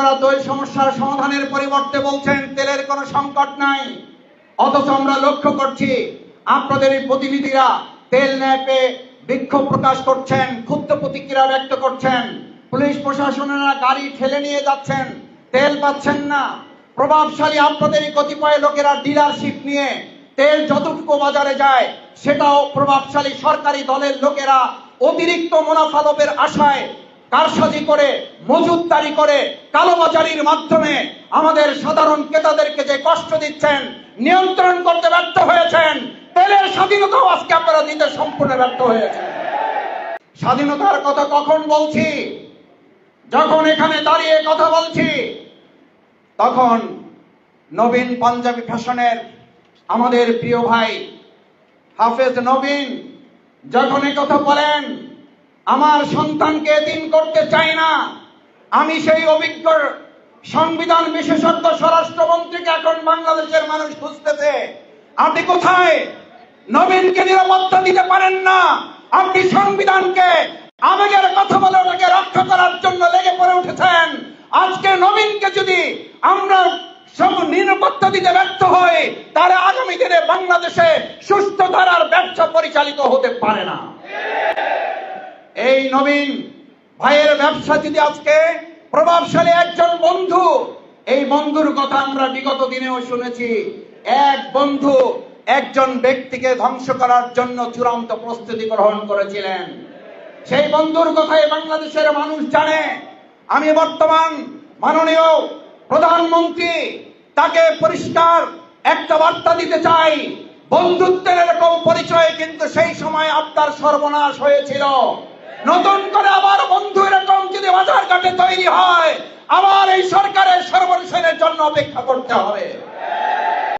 আপনারা তেল সমস্যার সমাধানের পরিবর্তে বলছেন তেলের কোনো সংকট নাই, অথচ আমরা লক্ষ্য করছি আপনাদের এই প্রতিনিধিরা তেল না পেয়ে বিক্ষোভ প্রকাশ করছেন, ক্ষুব্ধ প্রতিক্রিয়া ব্যক্ত করছেন। পুলিশ প্রশাসনেরা গাড়ি ঠেলে নিয়ে যাচ্ছেন, তেল পাচ্ছেন না। প্রভাবশালী আপনাদের এই কতিপয় লোকেরা ডিলারশিপ নিয়ে তেল যতটুকু বাজারে যায় সেটাও প্রভাবশালী সরকারি দলের লোকেরা অতিরিক্ত মুনাফা লাভের আশায় কারসাজি করে, মজুতদারি করে, কালোবাজারির মাধ্যমে আমাদের সাধারণ ক্রেতাদেরকে যে কষ্ট দিচ্ছেন, নিয়ন্ত্রণ করতে ব্যর্থ হয়েছেন। তেলের স্বাধীনতাও আজকে আপনারা দিতে সম্পূর্ণ ব্যর্থ হয়েছেন। স্বাধীনতার কথা কখন বলছি? যখন এখানে দাঁড়িয়ে কথা বলছি তখন নবীন পাঞ্জাবি ফ্যাশনের আমাদের প্রিয় ভাই হাফেজ নবীন যখন কথা বলেন, আমার সন্তানকে এতিম করতে চাই না, আমি সেই অভিজ্ঞ সংবিধান বিশেষজ্ঞ স্বরাষ্ট্রমন্ত্রীকে এখন বাংলাদেশের মানুষ খুঁজতেছে। আপনি কোথায়? নবীনকে নিরাপত্তা দিতে পারেন না, আপনি সংবিধানকে আবেগের কথা বলে ওটাকে রক্ষা করার জন্য লেগে পড়ে উঠেছেন। আজকে নবীনকে যদি আমরা নিরাপত্তা দিতে ব্যর্থ হই, তাহলে আগামী দিনে বাংলাদেশে সুস্থ ধারার ব্যবসা পরিচালিত হতে পারে না। এই নবীন ভাইয়ের ব্যবসা যদি আজকে প্রভাবশালী একজন বন্ধু, এই বন্ধুর কথা আমরা বিগত দিনেও শুনেছি, এক বন্ধু একজন ব্যক্তিকে ধ্বংস করার জন্য চূড়ান্ত প্রস্তুতি গ্রহণ করেছিলেন। সেই বন্ধুর কথাই বাংলাদেশের মানুষ জানে। আমি বর্তমান মাননীয় প্রধানমন্ত্রী তাকে পরিষ্কার একটা বার্তা দিতে চাই, বন্ধুত্বের এরকম পরিচয় কিন্তু সেই সময় আপনার সর্বনাশ হয়েছিল। নতুন করে আবার বন্ধু এরকম যদি বাজার ঘাটে তৈরি হয়, আবার এই সরকারের সর্বনাশের জন্য অপেক্ষা করতে হবে।